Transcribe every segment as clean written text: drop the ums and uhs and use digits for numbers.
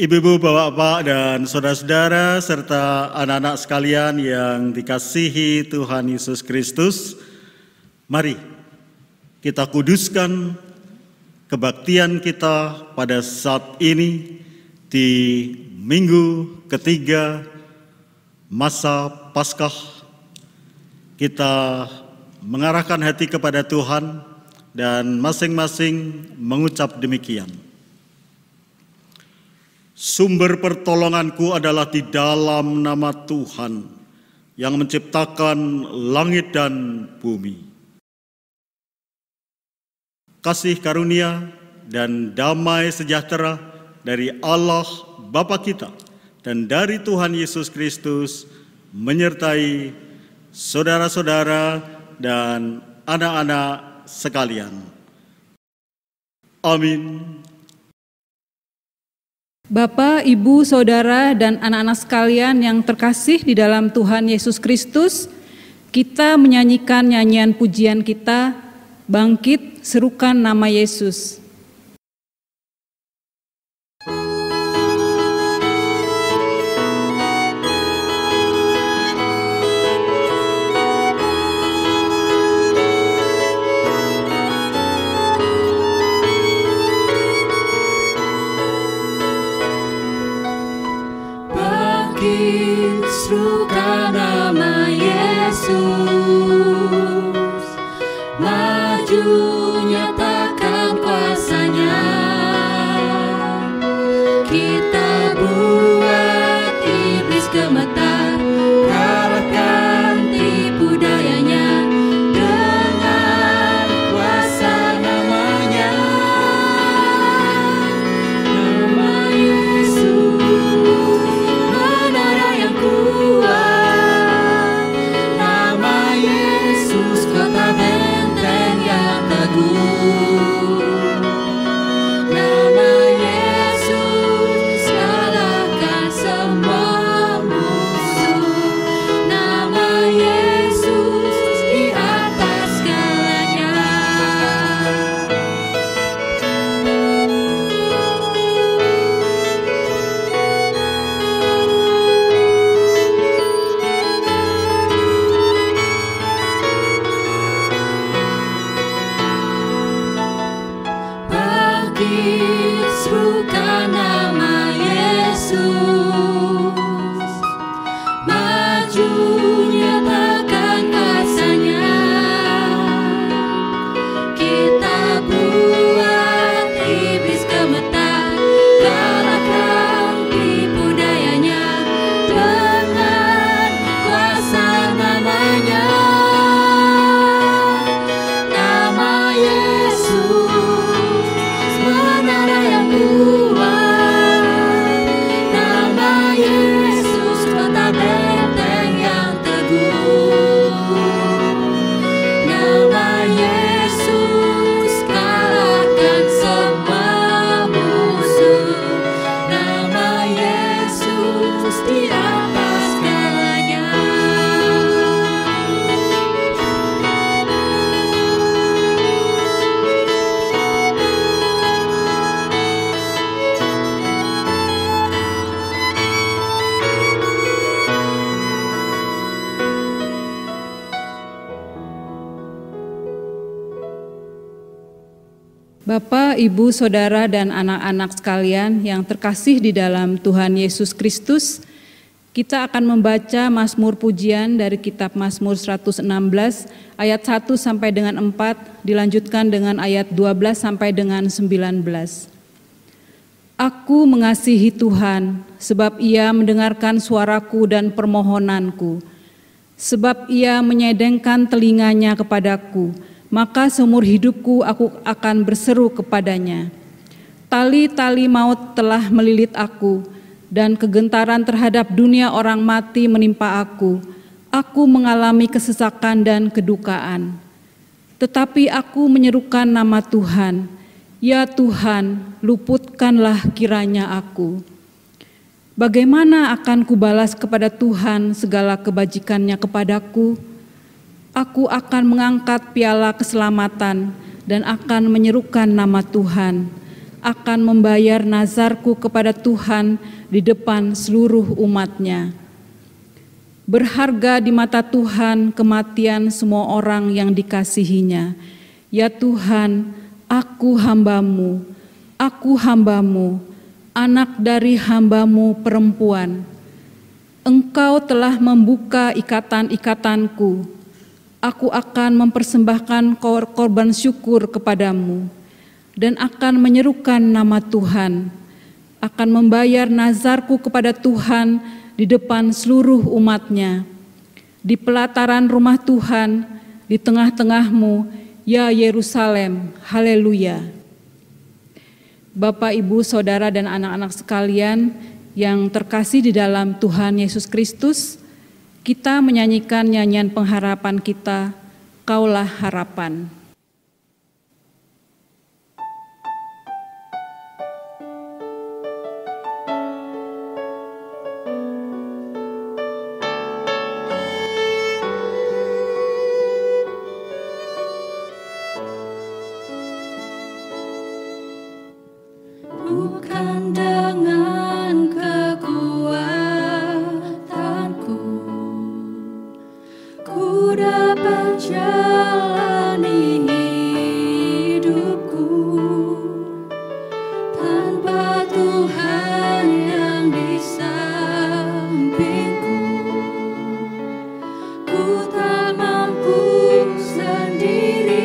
Ibu-ibu, bapak-bapak, dan saudara-saudara, serta anak-anak sekalian yang dikasihi Tuhan Yesus Kristus, mari kita kuduskan kebaktian kita pada saat ini di minggu ketiga masa Paskah. Kita mengarahkan hati kepada Tuhan dan masing-masing mengucap demikian. Sumber pertolonganku adalah di dalam nama Tuhan yang menciptakan langit dan bumi. Kasih karunia dan damai sejahtera dari Allah Bapa kita dan dari Tuhan Yesus Kristus menyertai saudara-saudara dan anak-anak sekalian. Amin. Bapak, Ibu, Saudara, dan anak-anak sekalian yang terkasih di dalam Tuhan Yesus Kristus, kita menyanyikan nyanyian pujian kita, Bangkit, Serukan Nama Yesus. Serukan nama Yesus, maju nyatakan kuasa-Nya. Kita buat iblis gemetar, kalahkan tipu dayanya dengan kuasa namanya. Nama Yesus menara yang kuat, nama Yesus kota benteng yang teguh, nama Yesus kalahkan semua musuh, nama Yesus di atas segalanya. Bangkit, serukan nama Yesus, maju nyatakan kuasa-Nya. Kita buat iblis gemetar, kalahkan tipu dayanya dengan kuasa namanya. Nama Yesus menara yang kuat, nama Yesus kota benteng yang teguh, nama Yesus kalahkan semua musuh, nama Yesus di atas segalanya. Bapak, Ibu, Saudara, dan anak-anak sekalian yang terkasih di dalam Tuhan Yesus Kristus, kita akan membaca Mazmur pujian dari kitab Mazmur 116 ayat 1 sampai dengan 4, dilanjutkan dengan ayat 12 sampai dengan 19. Aku mengasihi Tuhan, sebab Ia mendengarkan suaraku dan permohonanku. Sebab Ia menyedengkan telinganya kepadaku, maka seumur hidupku aku akan berseru kepadanya. Tali-tali maut telah melilit aku, dan kegentaran terhadap dunia orang mati menimpa aku. Aku mengalami kesesakan dan kedukaan. Tetapi aku menyerukan nama Tuhan, ya Tuhan, luputkanlah kiranya aku. Bagaimana akan kubalas kepada Tuhan segala kebajikannya kepadaku? Aku akan mengangkat piala keselamatan dan akan menyerukan nama Tuhan. akan membayar nazarku kepada Tuhan di depan seluruh umat-Nya. Berharga di mata Tuhan kematian semua orang yang dikasihi-Nya. Ya Tuhan, aku hamba-Mu, anak dari hamba-Mu perempuan. Engkau telah membuka ikatan-ikatanku. Aku akan mempersembahkan korban syukur kepadamu dan akan menyerukan nama Tuhan, akan membayar nazarku kepada Tuhan di depan seluruh umat-Nya. Di pelataran rumah Tuhan, di tengah-tengah-Mu, ya Yerusalem, haleluya. Bapak, Ibu, Saudara, dan anak-anak sekalian yang terkasih di dalam Tuhan Yesus Kristus, kita menyanyikan nyanyian pengharapan kita, Kaulah Harapan. Bukan dengan kekuatanku ku dapat jalani hidupku, tanpa Tuhan yang di sampingku ku tak mampu sendiri.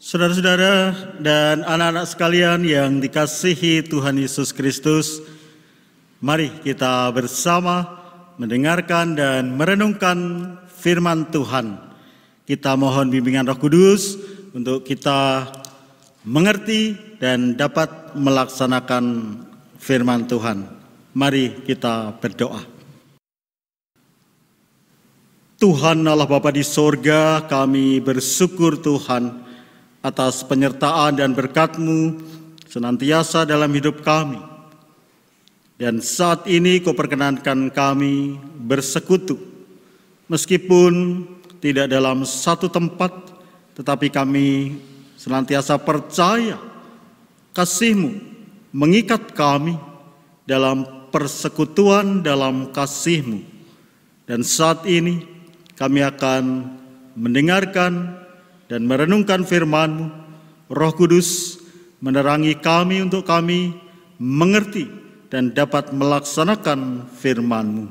Saudara-saudara dan anak-anak sekalian yang dikasihi Tuhan Yesus Kristus, mari kita bersama mendengarkan dan merenungkan firman Tuhan. Kita mohon bimbingan Roh Kudus untuk kita mengerti dan dapat melaksanakan firman Tuhan. Mari kita berdoa. Tuhan Allah Bapa di sorga, kami bersyukur Tuhan atas penyertaan dan berkat-Mu senantiasa dalam hidup kami. Dan saat ini Kau perkenankan kami bersekutu, meskipun tidak dalam satu tempat, tetapi kami senantiasa percaya kasih-Mu mengikat kami dalam persekutuan dalam kasih-Mu. Dan saat ini kami akan mendengarkan dan merenungkan firman-Mu. Roh Kudus menerangi kami untuk kami mengerti dan dapat melaksanakan firman-Mu.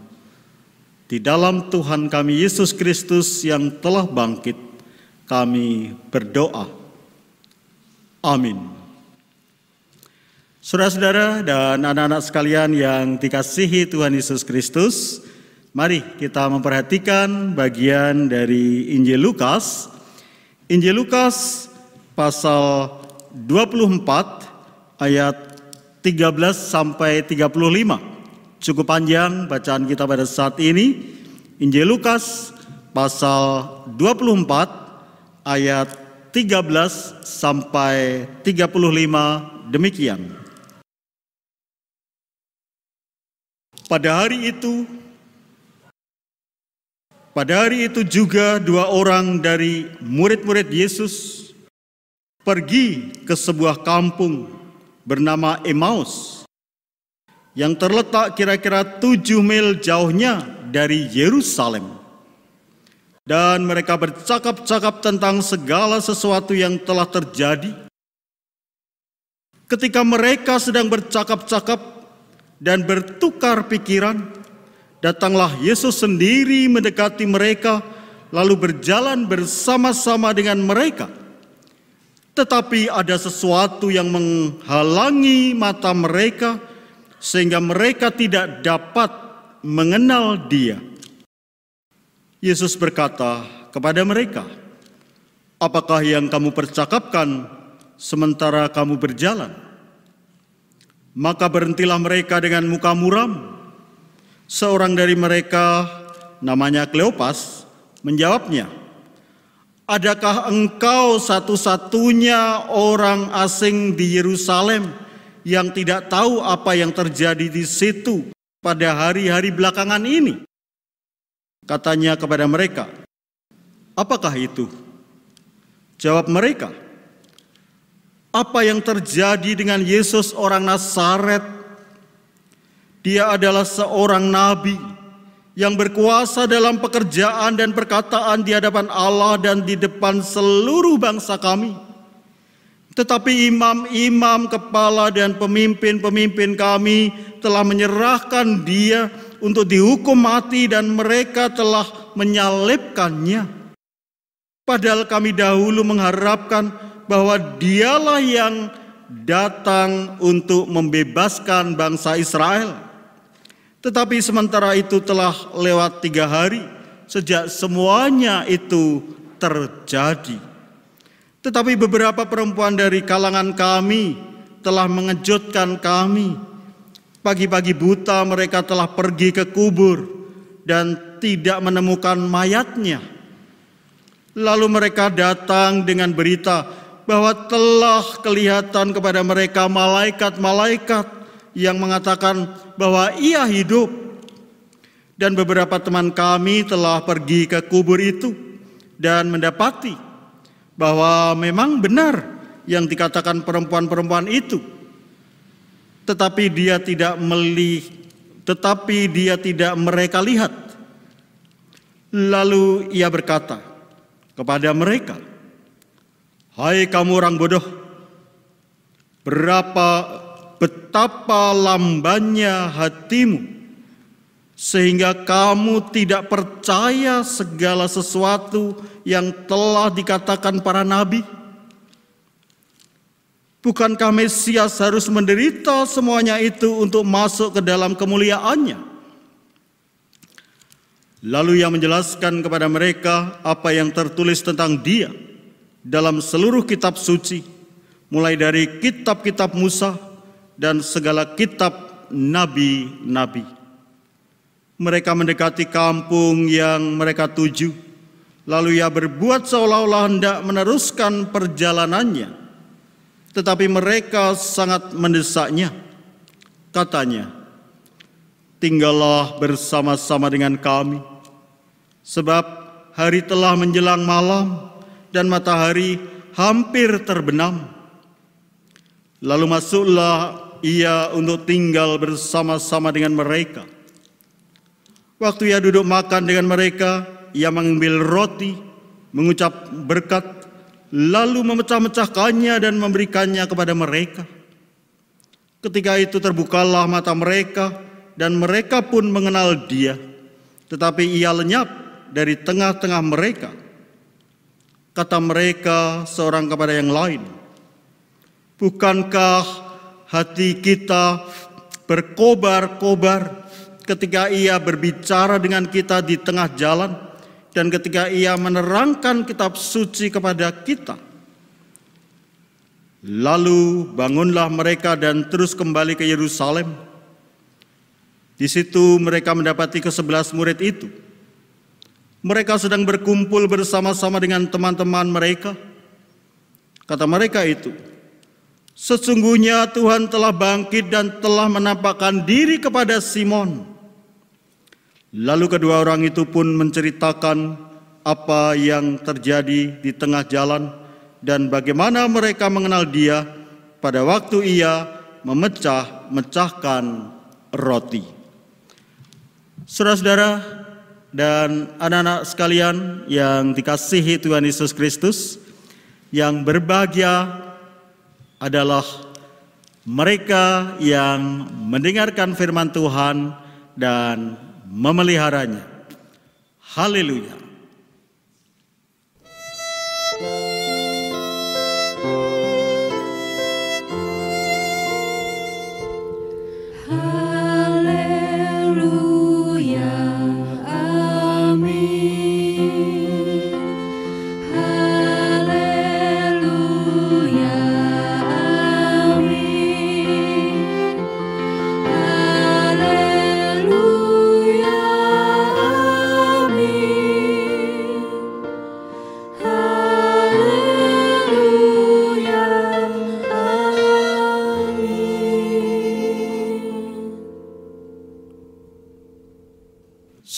Di dalam Tuhan kami Yesus Kristus yang telah bangkit, kami berdoa. Amin. Saudara-saudara dan anak-anak sekalian yang dikasihi Tuhan Yesus Kristus, mari kita memperhatikan bagian dari Injil Lukas. Injil Lukas pasal 24 ayat 13 sampai 35. Cukup panjang bacaan kita pada saat ini. Injil Lukas pasal 24 ayat 13 sampai 35 demikian. Pada hari itu juga dua orang dari murid-murid Yesus pergi ke sebuah kampung bernama Emmaus yang terletak kira-kira 7 mil jauhnya dari Yerusalem. Dan mereka bercakap-cakap tentang segala sesuatu yang telah terjadi. Ketika mereka sedang bercakap-cakap dan bertukar pikiran, datanglah Yesus sendiri mendekati mereka, lalu berjalan bersama-sama dengan mereka. Tetapi ada sesuatu yang menghalangi mata mereka, sehingga mereka tidak dapat mengenal Dia. Yesus berkata kepada mereka, "Apakah yang kamu percakapkan sementara kamu berjalan?" Maka berhentilah mereka dengan muka muram. Seorang dari mereka, namanya Kleopas, menjawabnya, "Adakah engkau satu-satunya orang asing di Yerusalem yang tidak tahu apa yang terjadi di situ pada hari-hari belakangan ini?" Katanya kepada mereka, "Apakah itu?" Jawab mereka, "Apa yang terjadi dengan Yesus orang Nazaret? Dia adalah seorang nabi yang berkuasa dalam pekerjaan dan perkataan di hadapan Allah dan di depan seluruh bangsa kami. Tetapi imam-imam, kepala dan pemimpin-pemimpin kami telah menyerahkan Dia untuk dihukum mati dan mereka telah menyalibkannya. Padahal kami dahulu mengharapkan bahwa Dialah yang datang untuk membebaskan bangsa Israel. Tetapi sementara itu telah lewat 3 hari sejak semuanya itu terjadi. Tetapi beberapa perempuan dari kalangan kami telah mengejutkan kami. Pagi-pagi buta mereka telah pergi ke kubur dan tidak menemukan mayatnya. Lalu mereka datang dengan berita bahwa telah kelihatan kepada mereka malaikat-malaikat yang mengatakan bahwa Ia hidup. Dan beberapa teman kami telah pergi ke kubur itu dan mendapati bahwa memang benar yang dikatakan perempuan-perempuan itu. Tetapi dia tidak mereka lihat. Lalu Ia berkata kepada mereka, "Hai kamu orang bodoh, betapa lambannya hatimu, sehingga kamu tidak percaya segala sesuatu yang telah dikatakan para nabi? Bukankah Mesias harus menderita semuanya itu untuk masuk ke dalam kemuliaannya?" Lalu Ia menjelaskan kepada mereka apa yang tertulis tentang Dia dalam seluruh kitab suci, mulai dari kitab-kitab Musa dan segala kitab nabi-nabi. Mereka mendekati kampung yang mereka tuju. Lalu Ia berbuat seolah-olah hendak meneruskan perjalanannya. Tetapi mereka sangat mendesaknya. Katanya, "Tinggallah bersama-sama dengan kami, sebab hari telah menjelang malam dan matahari hampir terbenam." Lalu masuklah Ia untuk tinggal bersama-sama dengan mereka. Waktu Ia duduk makan dengan mereka, Ia mengambil roti, mengucap berkat, lalu memecah-mecahkannya dan memberikannya kepada mereka. Ketika itu terbukalah mata mereka dan mereka pun mengenal Dia, tetapi Ia lenyap dari tengah-tengah mereka. Kata mereka seorang kepada yang lain, "Bukankah hati kita berkobar-kobar ketika Ia berbicara dengan kita di tengah jalan dan ketika Ia menerangkan kitab suci kepada kita?" Lalu bangunlah mereka dan terus kembali ke Yerusalem. Di situ mereka mendapati ke-11 murid itu. Mereka sedang berkumpul bersama-sama dengan teman-teman mereka. Kata mereka itu, "Sesungguhnya Tuhan telah bangkit dan telah menampakkan diri kepada Simon." Lalu kedua orang itu pun menceritakan apa yang terjadi di tengah jalan dan bagaimana mereka mengenal Dia pada waktu Ia memecah-mecahkan roti. Saudara-saudara dan anak-anak sekalian yang dikasihi Tuhan Yesus Kristus, yang berbahagia adalah mereka yang mendengarkan firman Tuhan dan memeliharanya. Haleluya.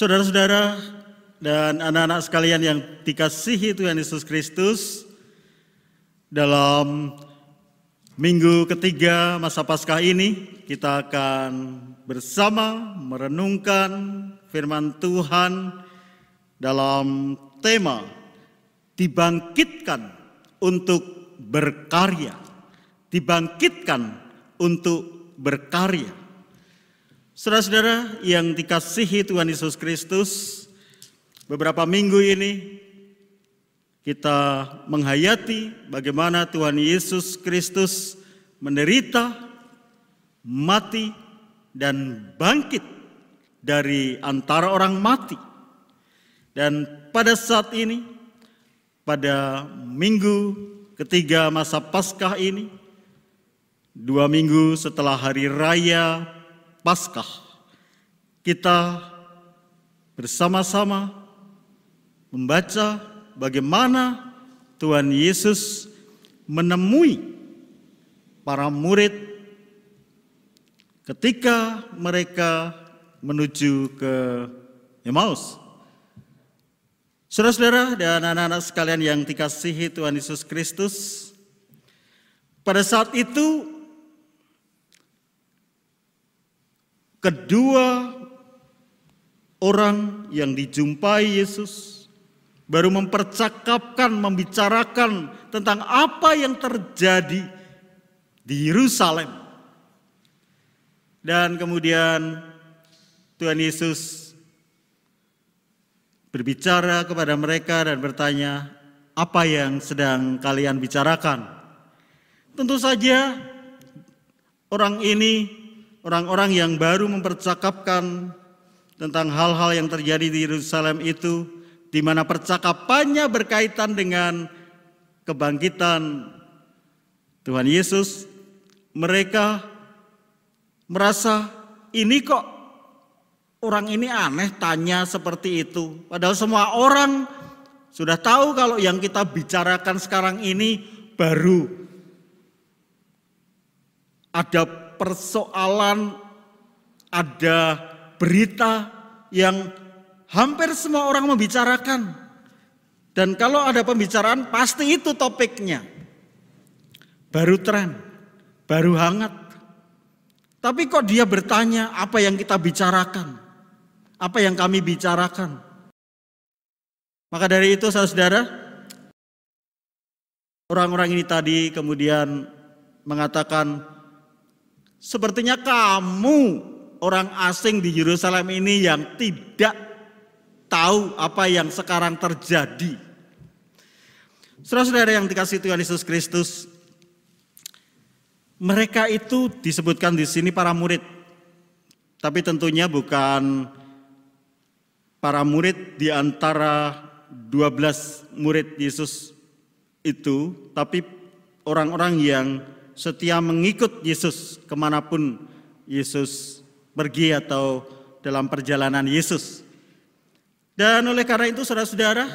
Saudara-saudara dan anak-anak sekalian yang dikasihi Tuhan Yesus Kristus, dalam minggu ketiga masa Paskah ini kita akan bersama merenungkan firman Tuhan dalam tema dibangkitkan untuk berkarya. Dibangkitkan untuk berkarya. Saudara-saudara yang dikasihi Tuhan Yesus Kristus, beberapa minggu ini kita menghayati bagaimana Tuhan Yesus Kristus menderita, mati, dan bangkit dari antara orang mati. Dan pada saat ini, pada minggu ketiga masa Paskah ini, 2 minggu setelah hari raya Paskah, kita bersama-sama membaca bagaimana Tuhan Yesus menemui para murid ketika mereka menuju ke Emmaus. Saudara-saudara dan anak-anak sekalian yang dikasihi Tuhan Yesus Kristus, pada saat itu kedua orang yang dijumpai Yesus baru mempercakapkan, membicarakan tentang apa yang terjadi di Yerusalem. Dan kemudian Tuhan Yesus berbicara kepada mereka dan bertanya, "Apa yang sedang kalian bicarakan?" Tentu saja orang-orang yang baru mempercakapkan tentang hal-hal yang terjadi di Yerusalem itu, di mana percakapannya berkaitan dengan kebangkitan Tuhan Yesus, mereka merasa ini kok orang ini aneh tanya seperti itu. Padahal semua orang sudah tahu kalau yang kita bicarakan sekarang ini baru ada persoalan, ada berita yang hampir semua orang membicarakan. Dan kalau ada pembicaraan pasti itu topiknya. Baru tren, baru hangat. Tapi kok dia bertanya apa yang kita bicarakan? Apa yang kami bicarakan? Maka dari itu saudara, orang-orang ini tadi kemudian mengatakan, sepertinya kamu orang asing di Yerusalem ini yang tidak tahu apa yang sekarang terjadi. Saudara-saudara yang dikasihi Tuhan Yesus Kristus, mereka itu disebutkan di sini para murid, tapi tentunya bukan para murid di antara 12 murid Yesus itu, tapi orang-orang yang setia mengikut Yesus kemanapun Yesus pergi atau dalam perjalanan Yesus. Dan oleh karena itu saudara-saudara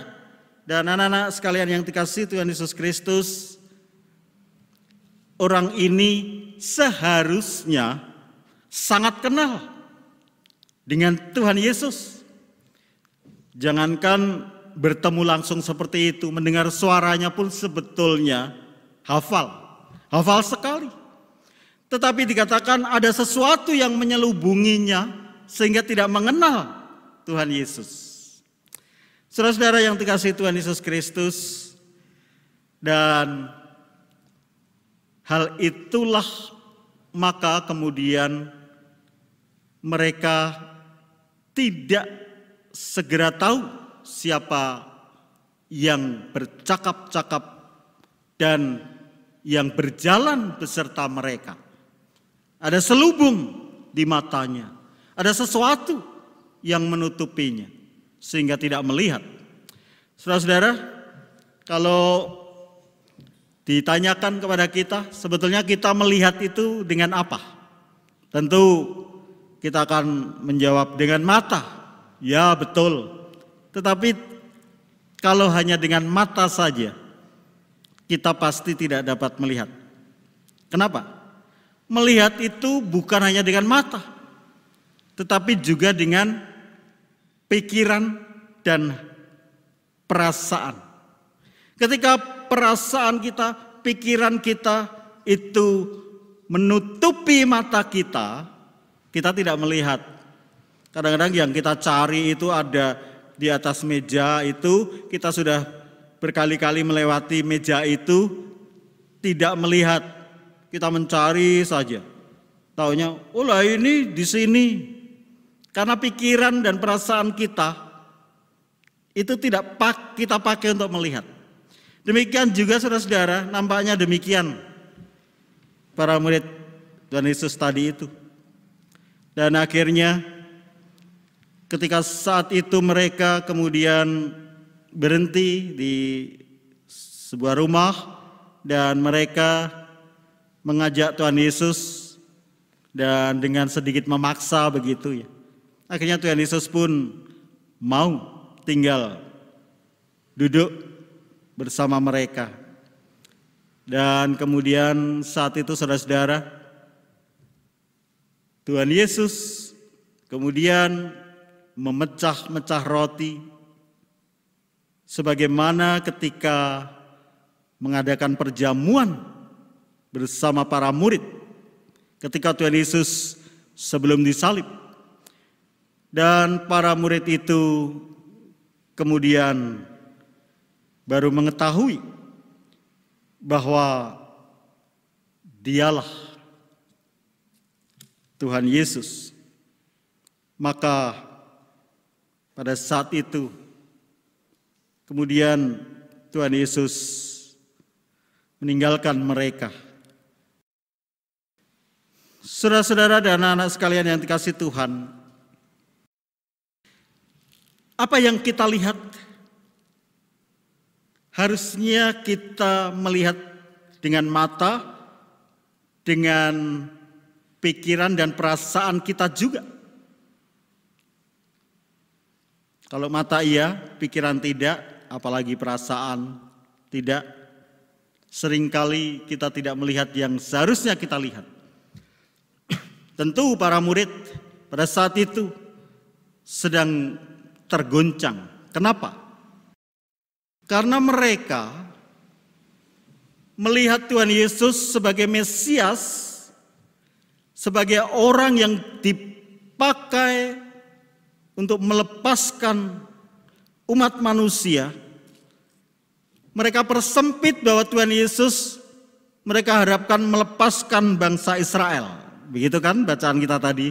dan anak-anak sekalian yang dikasihi Tuhan Yesus Kristus, orang ini seharusnya sangat kenal dengan Tuhan Yesus. Jangankan bertemu langsung seperti itu, mendengar suaranya pun sebetulnya hafal sekali. Tetapi dikatakan ada sesuatu yang menyelubunginya sehingga tidak mengenal Tuhan Yesus. Saudara-saudara yang dikasihi Tuhan Yesus Kristus, dan hal itulah maka kemudian mereka tidak segera tahu siapa yang bercakap-cakap dan yang berjalan beserta mereka. Ada selubung di matanya, ada sesuatu yang menutupinya sehingga tidak melihat. Saudara-saudara, kalau ditanyakan kepada kita, sebetulnya kita melihat itu dengan apa? Tentu kita akan menjawab dengan mata. Ya, betul. Tetapi kalau hanya dengan mata saja, kita pasti tidak dapat melihat. Kenapa? Melihat itu bukan hanya dengan mata, tetapi juga dengan pikiran dan perasaan. Ketika perasaan kita, pikiran kita itu menutupi mata kita, kita tidak melihat. Kadang-kadang yang kita cari itu ada di atas meja itu, kita sudah berkali-kali melewati meja itu, tidak melihat. Kita mencari saja. Taunya, oh lah ini di sini. Karena pikiran dan perasaan kita itu tidak kita pakai untuk melihat. Demikian juga saudara-saudara, nampaknya demikian para murid Tuhan Yesus tadi itu. Dan akhirnya ketika saat itu mereka kemudian berhenti di sebuah rumah dan mereka mengajak Tuhan Yesus dan dengan sedikit memaksa begitu ya. Akhirnya Tuhan Yesus pun mau tinggal duduk bersama mereka. Dan kemudian saat itu saudara-saudara, Tuhan Yesus kemudian memecah-mecah roti sebagaimana ketika mengadakan perjamuan bersama para murid ketika Tuhan Yesus sebelum disalib. Dan para murid itu kemudian baru mengetahui bahwa dialah Tuhan Yesus. Maka pada saat itu kemudian Tuhan Yesus meninggalkan mereka. Saudara-saudara dan anak-anak sekalian yang dikasihi Tuhan, apa yang kita lihat? Harusnya kita melihat dengan mata, dengan pikiran dan perasaan kita juga. Kalau mata iya, pikiran tidak, apalagi perasaan tidak. Seringkali kita tidak melihat yang seharusnya kita lihat. Tentu para murid pada saat itu sedang tergoncang. Kenapa? Karena mereka melihat Tuhan Yesus sebagai Mesias, sebagai orang yang dipakai untuk melepaskan umat manusia. Mereka persempit bahwa Tuhan Yesus mereka harapkan melepaskan bangsa Israel. Begitu kan bacaan kita tadi?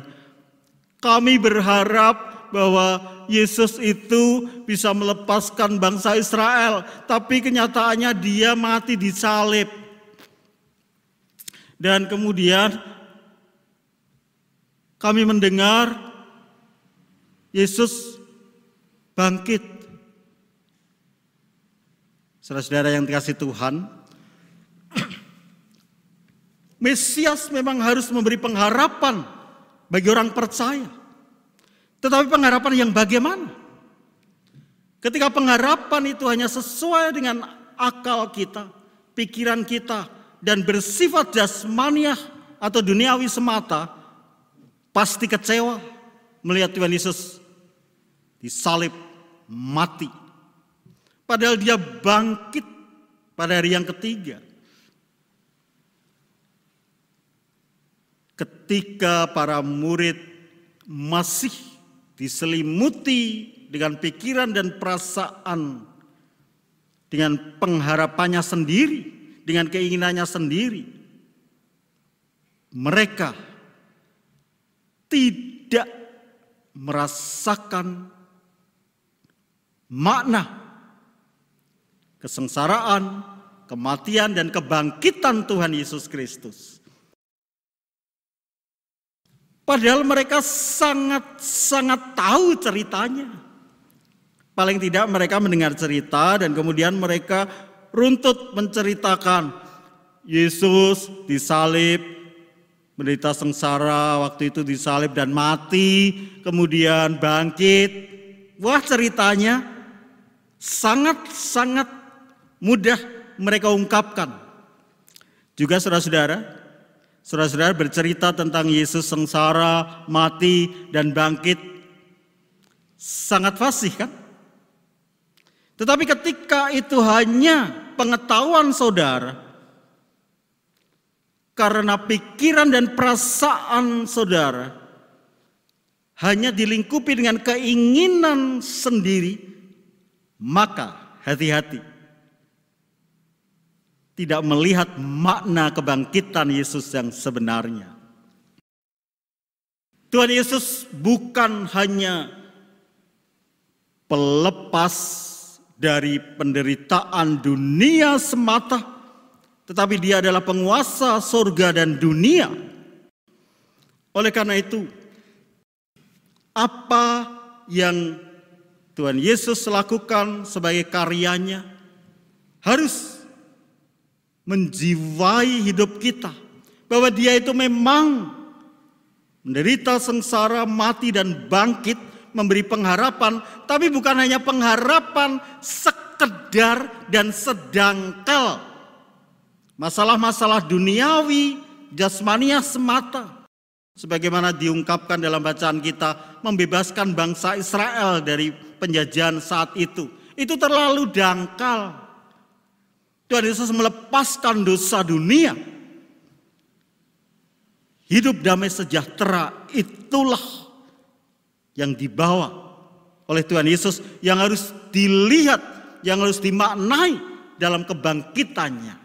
Kami berharap bahwa Yesus itu bisa melepaskan bangsa Israel, tapi kenyataannya dia mati disalib. Dan kemudian kami mendengar Yesus bangkit. Saudara-saudara yang dikasihi Tuhan, Mesias memang harus memberi pengharapan bagi orang percaya. Tetapi pengharapan yang bagaimana? Ketika pengharapan itu hanya sesuai dengan akal kita, pikiran kita, dan bersifat jasmaniah atau duniawi semata, pasti kecewa melihat Tuhan Yesus disalib, mati. Padahal dia bangkit pada hari yang ketiga. Ketika para murid masih diselimuti dengan pikiran dan perasaan, dengan pengharapannya sendiri, dengan keinginannya sendiri, mereka tidak merasakan makna kesengsaraan, kematian, dan kebangkitan Tuhan Yesus Kristus. Padahal mereka sangat tahu ceritanya. Paling tidak mereka mendengar cerita dan kemudian mereka runtut menceritakan Yesus disalib, menderita sengsara, waktu itu disalib dan mati, kemudian bangkit. Wah, ceritanya sangat mudah mereka ungkapkan. Juga saudara-saudara bercerita tentang Yesus sengsara, mati, dan bangkit. Sangat fasih kan? Tetapi ketika itu hanya pengetahuan saudara, karena pikiran dan perasaan saudara hanya dilingkupi dengan keinginan sendiri, maka hati-hati. Tidak melihat makna kebangkitan Yesus yang sebenarnya. Tuhan Yesus bukan hanya pelepas dari penderitaan dunia semata, tetapi dia adalah penguasa surga dan dunia. Oleh karena itu, apa yang Tuhan Yesus lakukan sebagai karyanya harus menjiwai hidup kita, bahwa dia itu memang menderita sengsara, mati, dan bangkit, memberi pengharapan, tapi bukan hanya pengharapan sekedar dan sedangkal masalah-masalah duniawi, jasmaniah semata, sebagaimana diungkapkan dalam bacaan kita, membebaskan bangsa Israel dari penjajahan saat itu terlalu dangkal. Tuhan Yesus melepaskan dosa dunia. Hidup damai sejahtera itulah yang dibawa oleh Tuhan Yesus, yang harus dilihat, yang harus dimaknai dalam kebangkitannya.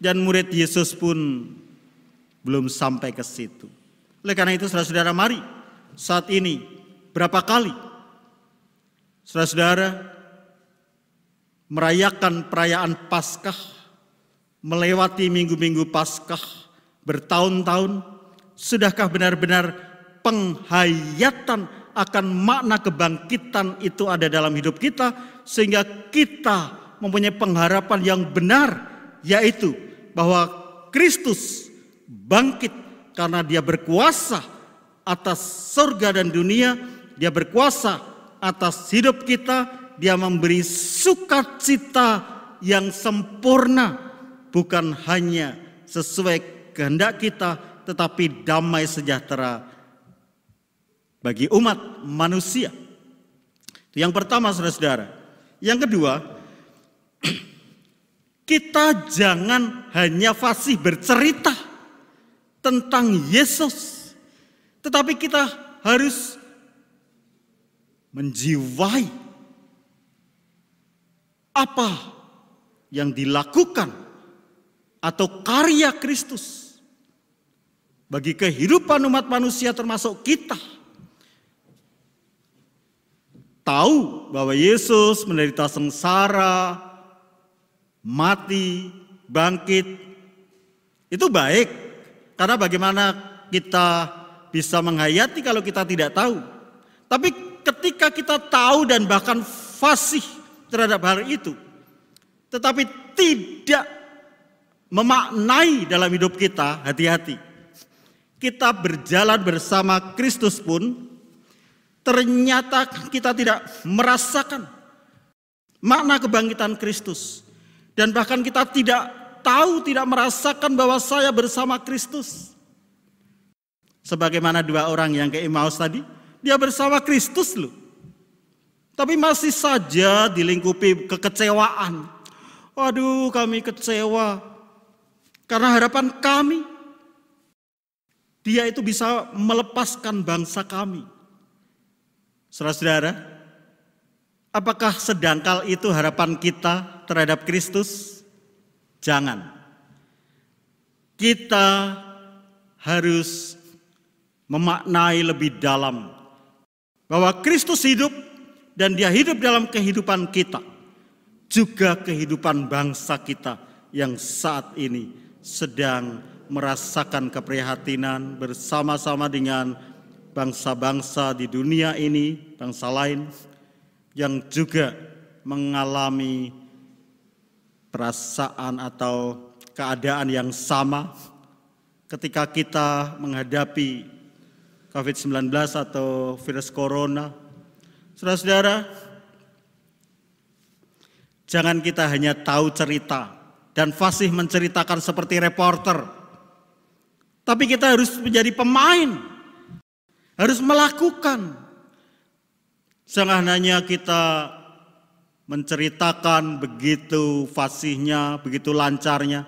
Dan murid Yesus pun belum sampai ke situ. Oleh karena itu saudara-saudara, mari saat ini berapa kali saudara-saudara merayakan perayaan Paskah, melewati minggu-minggu Paskah bertahun-tahun, sudahkah benar-benar penghayatan akan makna kebangkitan itu ada dalam hidup kita, sehingga kita mempunyai pengharapan yang benar, yaitu bahwa Kristus bangkit karena dia berkuasa atas surga dan dunia, dia berkuasa atas hidup kita. Dia memberi sukacita yang sempurna, bukan hanya sesuai kehendak kita, tetapi damai sejahtera bagi umat manusia. Itu yang pertama, saudara-saudara. Yang kedua, kita jangan hanya fasih bercerita tentang Yesus, tetapi kita harus menjiwai apa yang dilakukan atau karya Kristus bagi kehidupan umat manusia termasuk kita. Tahu bahwa Yesus menderita sengsara, mati, bangkit, itu baik. Karena bagaimana kita bisa menghayati kalau kita tidak tahu. Tapi ketika kita tahu dan bahkan fasih terhadap hal itu, tetapi tidak memaknai dalam hidup kita, hati-hati. Kita berjalan bersama Kristus pun, ternyata kita tidak merasakan makna kebangkitan Kristus. Dan bahkan kita tidak tahu, tidak merasakan bahwa saya bersama Kristus. Sebagaimana dua orang yang ke Emmaus tadi, dia bersama Kristus loh. Tapi masih saja dilingkupi kekecewaan. Waduh, kami kecewa. Karena harapan kami, dia itu bisa melepaskan bangsa kami. Saudara-saudara, apakah sedangkal itu harapan kita terhadap Kristus? Jangan. Kita harus memaknai lebih dalam bahwa Kristus hidup dan dia hidup dalam kehidupan kita. Juga kehidupan bangsa kita yang saat ini sedang merasakan keprihatinan bersama-sama dengan bangsa-bangsa di dunia ini, bangsa lain yang juga mengalami perasaan atau keadaan yang sama ketika kita menghadapi COVID-19 atau virus corona. Saudara-saudara, jangan kita hanya tahu cerita dan fasih menceritakan seperti reporter, tapi kita harus menjadi pemain. Harus melakukan. Jangan hanya kita menceritakan begitu fasihnya, begitu lancarnya,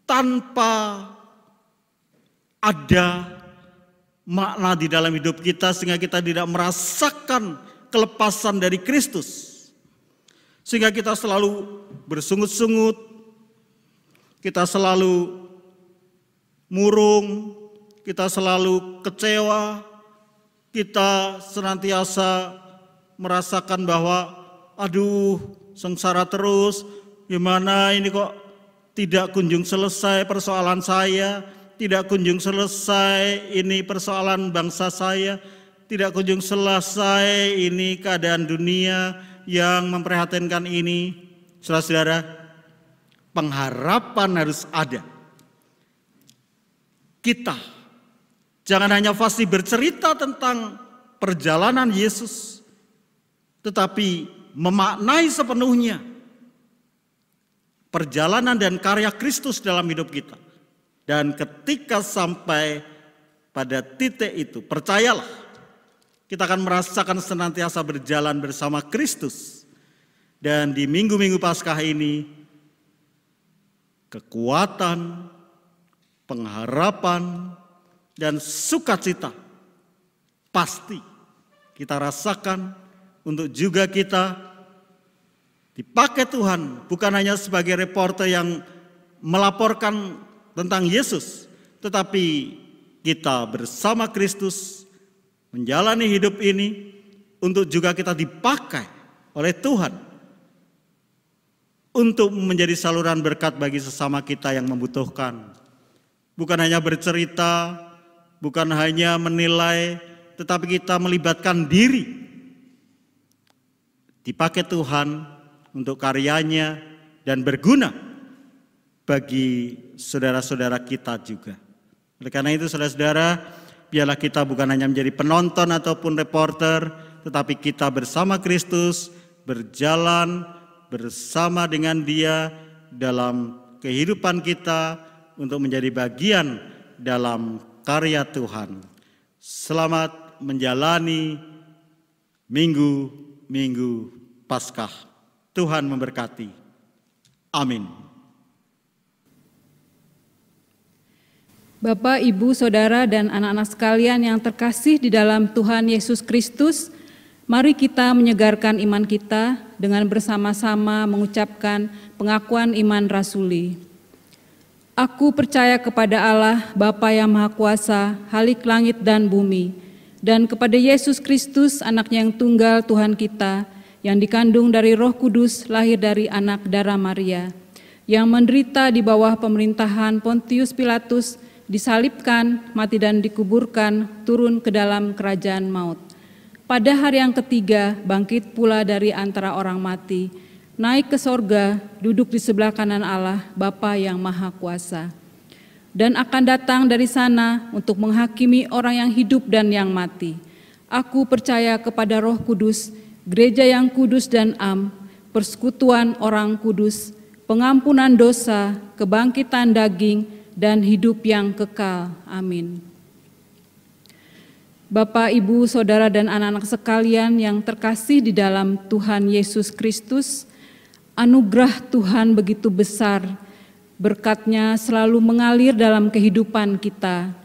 tanpa ada makna di dalam hidup kita sehingga kita tidak merasakan kelepasan dari Kristus. Sehingga kita selalu bersungut-sungut, kita selalu murung, kita selalu kecewa, kita senantiasa merasakan bahwa aduh sengsara terus, gimana ini kok tidak kunjung selesai persoalan saya, tidak kunjung selesai ini persoalan bangsa saya, tidak kunjung selesai ini keadaan dunia yang memprihatinkan ini. Saudara-saudara, pengharapan harus ada. Kita jangan hanya fasih bercerita tentang perjalanan Yesus, tetapi memaknai sepenuhnya perjalanan dan karya Kristus dalam hidup kita. Dan ketika sampai pada titik itu, percayalah, kita akan merasakan senantiasa berjalan bersama Kristus. Dan di minggu-minggu Paskah ini, kekuatan, pengharapan, dan sukacita pasti kita rasakan untuk juga kita dipakai Tuhan bukan hanya sebagai reporter yang melaporkan tentang Yesus, tetapi kita bersama Kristus menjalani hidup ini untuk juga kita dipakai oleh Tuhan untuk menjadi saluran berkat bagi sesama kita yang membutuhkan. Bukan hanya bercerita, bukan hanya menilai, tetapi kita melibatkan diri. Dipakai Tuhan untuk karyanya dan berguna bagi saudara-saudara kita juga. Oleh karena itu saudara-saudara, biarlah kita bukan hanya menjadi penonton ataupun reporter, tetapi kita bersama Kristus berjalan bersama dengan Dia dalam kehidupan kita untuk menjadi bagian dalam karya Tuhan. Selamat menjalani minggu-minggu Paskah. Tuhan memberkati. Amin. Bapak, Ibu, Saudara, dan anak-anak sekalian yang terkasih di dalam Tuhan Yesus Kristus, mari kita menyegarkan iman kita dengan bersama-sama mengucapkan pengakuan iman rasuli. Aku percaya kepada Allah, Bapa yang Maha Kuasa, Khalik langit dan bumi, dan kepada Yesus Kristus, Anaknya yang tunggal Tuhan kita, yang dikandung dari Roh Kudus, lahir dari anak darah Maria, yang menderita di bawah pemerintahan Pontius Pilatus, disalibkan, mati dan dikuburkan, turun ke dalam kerajaan maut. Pada hari yang ketiga, bangkit pula dari antara orang mati, naik ke sorga, duduk di sebelah kanan Allah, Bapa yang Maha Kuasa, dan akan datang dari sana untuk menghakimi orang yang hidup dan yang mati. Aku percaya kepada Roh Kudus, gereja yang kudus dan am, persekutuan orang kudus, pengampunan dosa, kebangkitan daging, dan hidup yang kekal. Amin. Bapak, Ibu, Saudara, dan anak-anak sekalian yang terkasih di dalam Tuhan Yesus Kristus, anugerah Tuhan begitu besar, berkat-Nya selalu mengalir dalam kehidupan kita.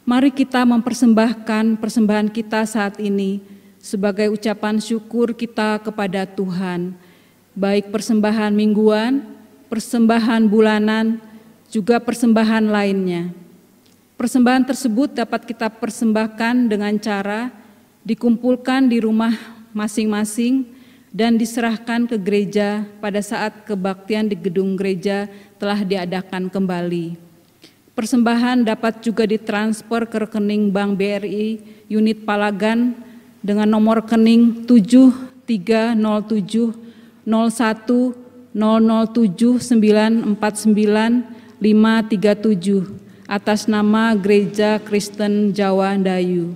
Mari kita mempersembahkan persembahan kita saat ini sebagai ucapan syukur kita kepada Tuhan, baik persembahan mingguan, persembahan bulanan, juga persembahan lainnya. Persembahan tersebut dapat kita persembahkan dengan cara dikumpulkan di rumah masing-masing dan diserahkan ke gereja pada saat kebaktian di gedung gereja telah diadakan kembali. Persembahan dapat juga ditransfer ke rekening Bank BRI unit Palagan dengan nomor rekening 730701007949 atas nama Gereja Kristen Jawa Dayu,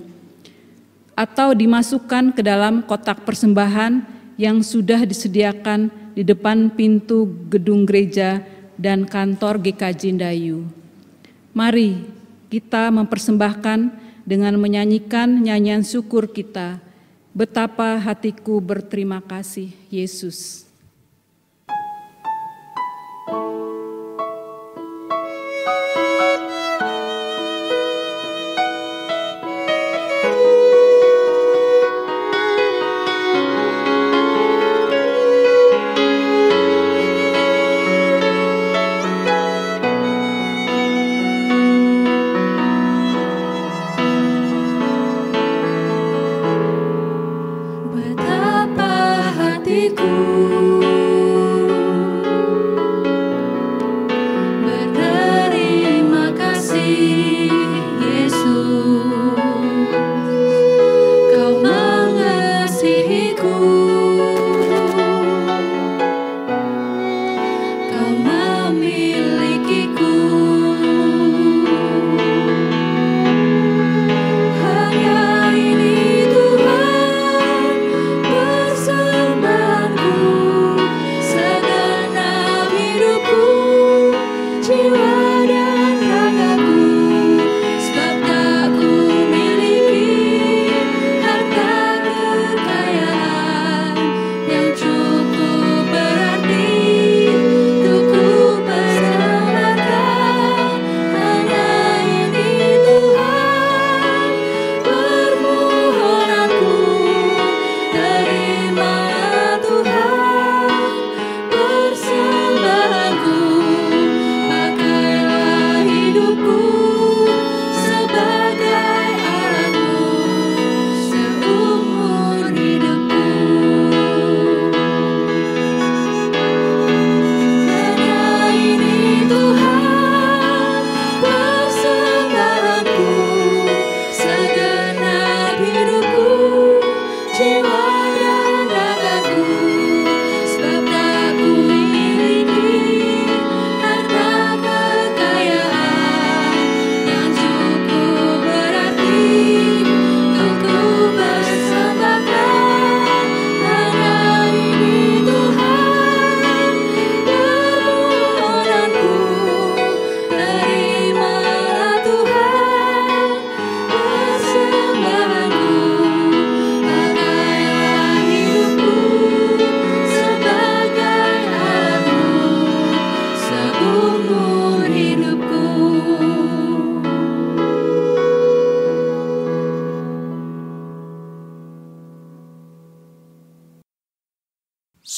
atau dimasukkan ke dalam kotak persembahan yang sudah disediakan di depan pintu gedung gereja dan kantor GKJ Dayu. Mari kita mempersembahkan dengan menyanyikan nyanyian syukur kita, betapa hatiku berterima kasih Yesus.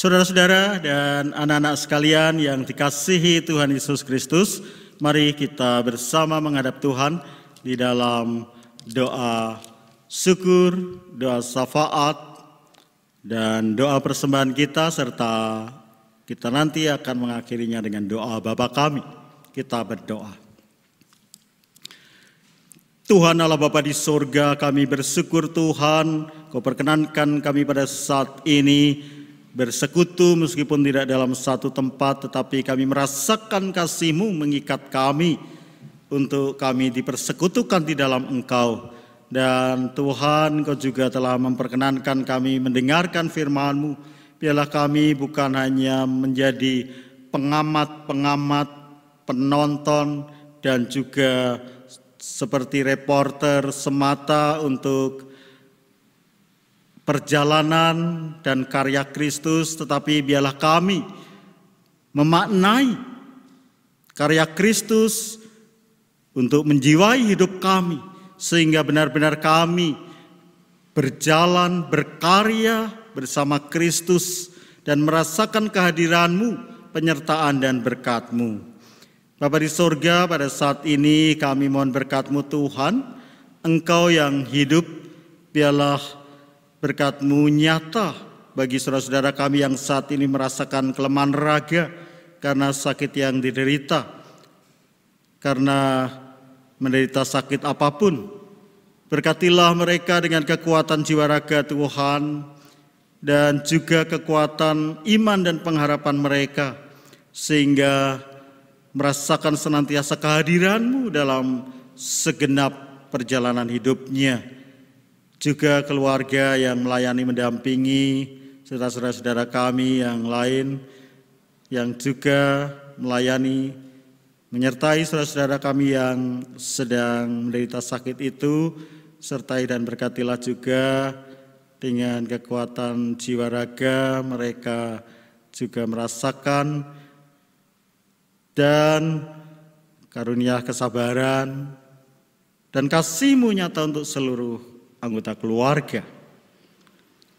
Saudara-saudara dan anak-anak sekalian yang dikasihi Tuhan Yesus Kristus, mari kita bersama menghadap Tuhan di dalam doa syukur, doa syafaat, dan doa persembahan kita, serta kita nanti akan mengakhirinya dengan doa Bapa kami. Kita berdoa. Tuhan Allah Bapa di sorga, kami bersyukur Tuhan, Kau perkenankan kami pada saat ini bersekutu meskipun tidak dalam satu tempat, tetapi kami merasakan kasih-Mu mengikat kami untuk kami dipersekutukan di dalam Engkau. Dan Tuhan, Kau juga telah memperkenankan kami mendengarkan firman-Mu. Biarlah kami bukan hanya menjadi pengamat-pengamat, penonton, dan juga seperti reporter semata untuk perjalanan dan karya Kristus, tetapi biarlah kami memaknai karya Kristus untuk menjiwai hidup kami, sehingga benar-benar kami berjalan, berkarya bersama Kristus dan merasakan kehadiran-Mu, penyertaan dan berkat-Mu. Bapa di sorga, pada saat ini kami mohon berkat-Mu Tuhan, Engkau yang hidup, biarlah berkat-Mu nyata bagi saudara-saudara kami yang saat ini merasakan kelemahan raga karena sakit yang diderita, karena menderita sakit apapun. Berkatilah mereka dengan kekuatan jiwa raga Tuhan, dan juga kekuatan iman dan pengharapan mereka, sehingga merasakan senantiasa kehadiran-Mu dalam segenap perjalanan hidupnya. Juga keluarga yang melayani mendampingi, serta saudara-saudara kami yang lain yang juga melayani menyertai saudara-saudara kami yang sedang menderita sakit itu, sertai dan berkatilah juga dengan kekuatan jiwa raga mereka juga merasakan, dan karunia kesabaran dan kasih-Mu nyata untuk seluruh anggota keluarga.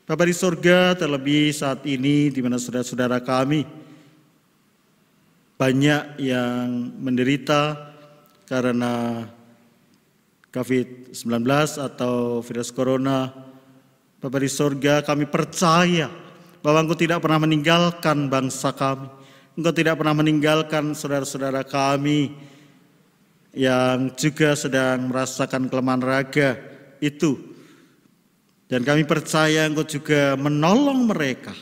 Bapa di sorga, terlebih saat ini di mana saudara-saudara kami banyak yang menderita karena COVID-19 atau virus corona. Bapa di sorga, kami percaya bahwa Engkau tidak pernah meninggalkan bangsa kami. Engkau tidak pernah meninggalkan saudara-saudara kami yang juga sedang merasakan kelemahan raga itu. Dan kami percaya Engkau juga menolong mereka.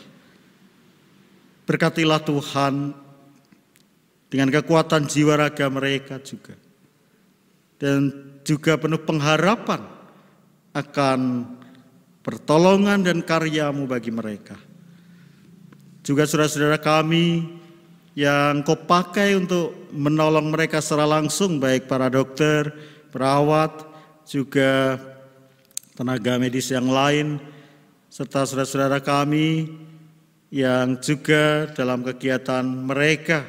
Berkatilah Tuhan dengan kekuatan jiwa raga mereka juga. Dan juga penuh pengharapan akan pertolongan dan karya-Mu bagi mereka. Juga saudara-saudara kami yang Kau pakai untuk menolong mereka secara langsung, baik para dokter, perawat, juga tenaga medis yang lain, serta saudara-saudara kami yang juga dalam kegiatan mereka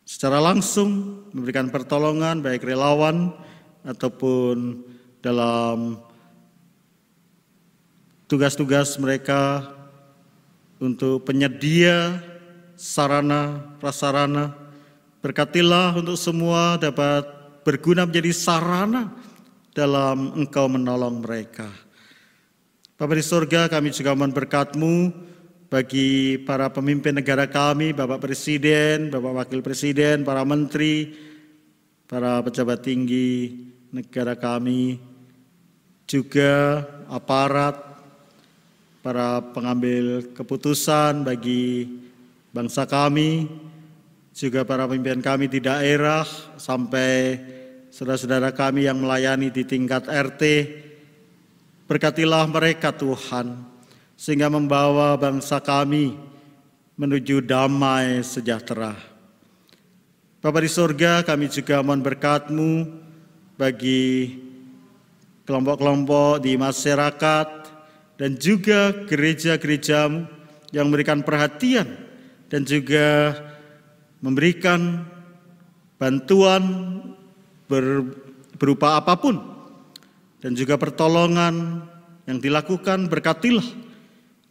secara langsung memberikan pertolongan, baik relawan ataupun dalam tugas-tugas mereka untuk penyedia sarana, prasarana. Berkatilah untuk semua dapat berguna menjadi sarana dalam Engkau menolong mereka. Bapa di sorga, kami juga mohon berkat-Mu bagi para pemimpin negara kami, Bapak Presiden, Bapak Wakil Presiden, para menteri, para pejabat tinggi negara kami, juga aparat, para pengambil keputusan bagi bangsa kami, juga para pimpinan kami di daerah, sampai saudara-saudara kami yang melayani di tingkat RT. Berkatilah mereka Tuhan, sehingga membawa bangsa kami menuju damai sejahtera. Bapa di sorga, kami juga mohon berkat-Mu bagi kelompok-kelompok di masyarakat dan juga gereja-gereja-Mu yang memberikan perhatian dan juga memberikan bantuan berupa apapun, dan juga pertolongan yang dilakukan. Berkatilah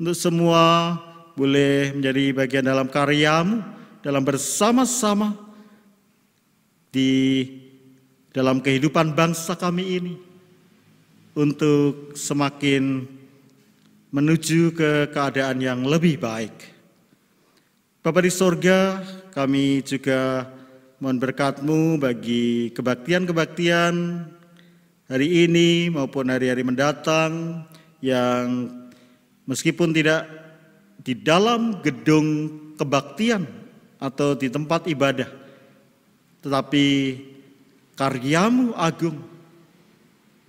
untuk semua boleh menjadi bagian dalam karya-Mu, dalam bersama-sama di dalam kehidupan bangsa kami ini untuk semakin menuju ke keadaan yang lebih baik. Bapa di sorga, kami juga mohon berkat-Mu bagi kebaktian-kebaktian hari ini maupun hari-hari mendatang yang meskipun tidak di dalam gedung kebaktian atau di tempat ibadah, tetapi karya-Mu agung,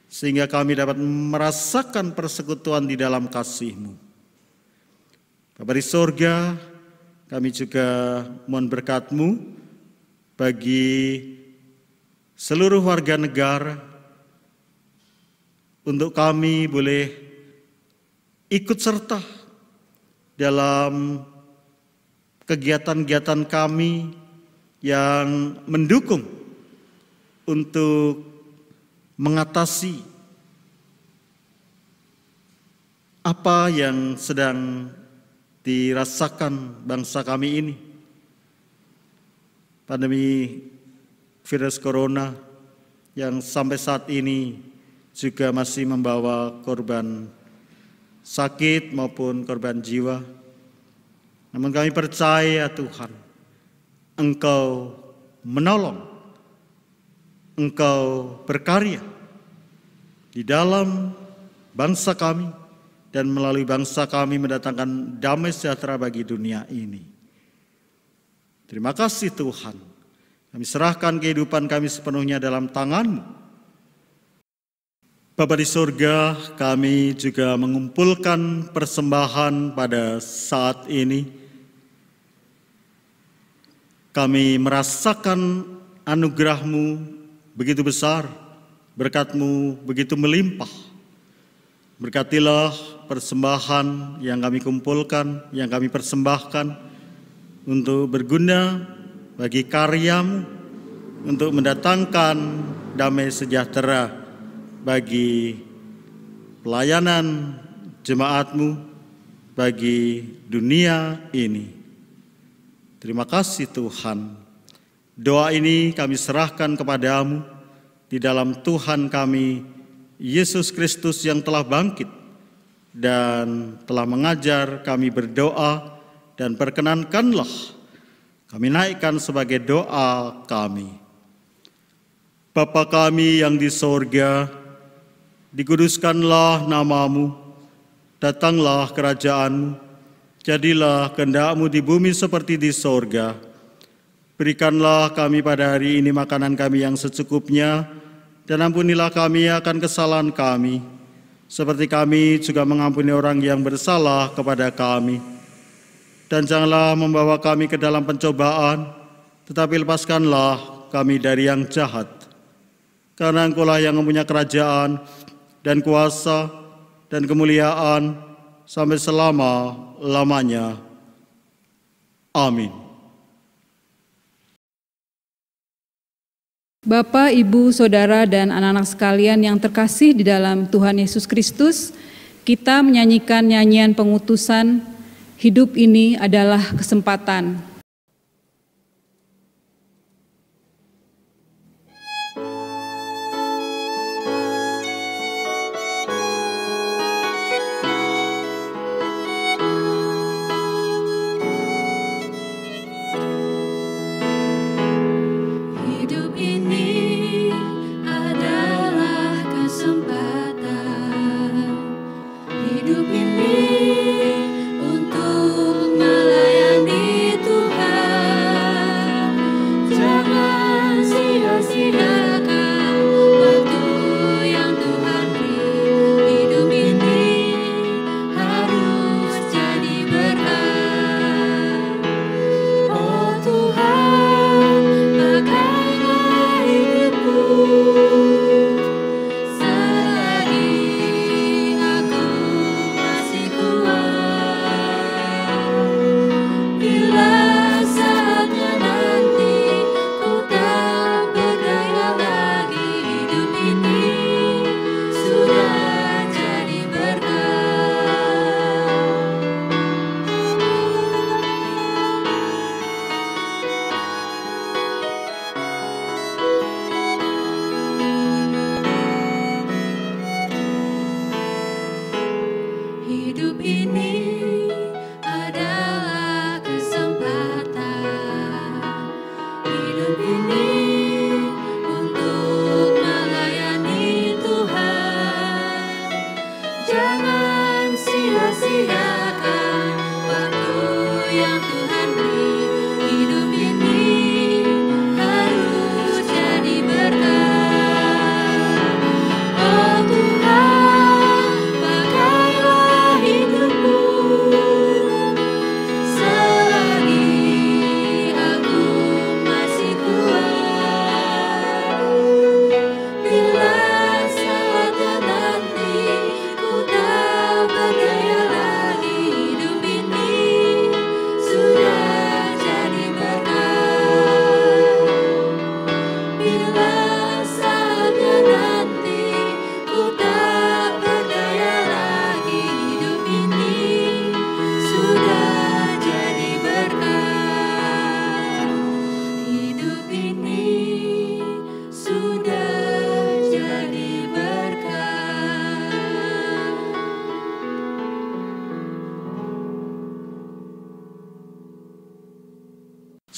sehingga kami dapat merasakan persekutuan di dalam kasih-Mu. Bapa di sorga, kami juga mohon berkat-Mu bagi seluruh warga negara, untuk kami boleh ikut serta dalam kegiatan-kegiatan kami yang mendukung untuk mengatasi apa yang sedang dirasakan bangsa kami ini. Pandemi virus corona yang sampai saat ini juga masih membawa korban sakit maupun korban jiwa. Namun kami percaya Tuhan, Engkau menolong, Engkau berkarya di dalam bangsa kami dan melalui bangsa kami mendatangkan damai sejahtera bagi dunia ini. Terima kasih Tuhan, kami serahkan kehidupan kami sepenuhnya dalam tangan-Mu. Bapa di surga, kami juga mengumpulkan persembahan pada saat ini. Kami merasakan anugerah-Mu begitu besar, berkat-Mu begitu melimpah. Berkatilah persembahan yang kami kumpulkan, yang kami persembahkan untuk berguna bagi karya-Mu, untuk mendatangkan damai sejahtera bagi pelayanan jemaat-Mu, bagi dunia ini. Terima kasih Tuhan. Doa ini kami serahkan kepada-Mu di dalam Tuhan kami, Yesus Kristus yang telah bangkit dan telah mengajar kami berdoa, dan perkenankanlah kami naikkan sebagai doa kami. Bapa kami yang di sorga, dikuduskanlah nama-Mu, datanglah kerajaan-Mu, jadilah kehendak-Mu di bumi seperti di sorga. Berikanlah kami pada hari ini makanan kami yang secukupnya, dan ampunilah kami akan kesalahan kami, seperti kami juga mengampuni orang yang bersalah kepada kami. Dan janganlah membawa kami ke dalam pencobaan, tetapi lepaskanlah kami dari yang jahat. Karena Engkau-lah yang mempunyai kerajaan dan kuasa dan kemuliaan sampai selama-lamanya. Amin. Bapak, Ibu, Saudara, dan anak-anak sekalian yang terkasih di dalam Tuhan Yesus Kristus, kita menyanyikan nyanyian pengutusan, hidup ini adalah kesempatan. Hidup ini untuk melayani Tuhan.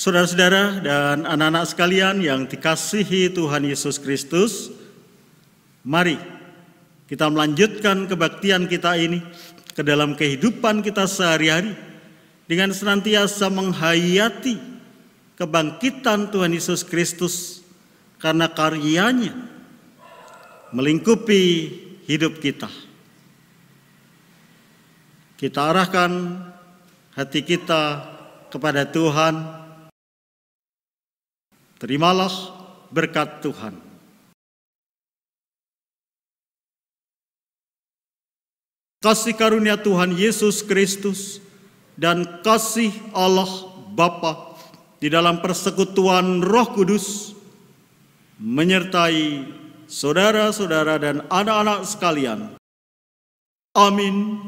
Saudara-saudara dan anak-anak sekalian yang dikasihi Tuhan Yesus Kristus, mari kita melanjutkan kebaktian kita ini ke dalam kehidupan kita sehari-hari dengan senantiasa menghayati kebangkitan Tuhan Yesus Kristus karena karyanya melingkupi hidup kita. Kita arahkan hati kita kepada Tuhan. Terimalah berkat Tuhan. Kasih karunia Tuhan Yesus Kristus dan kasih Allah Bapa di dalam persekutuan Roh Kudus menyertai saudara-saudara dan anak-anak sekalian. Amin.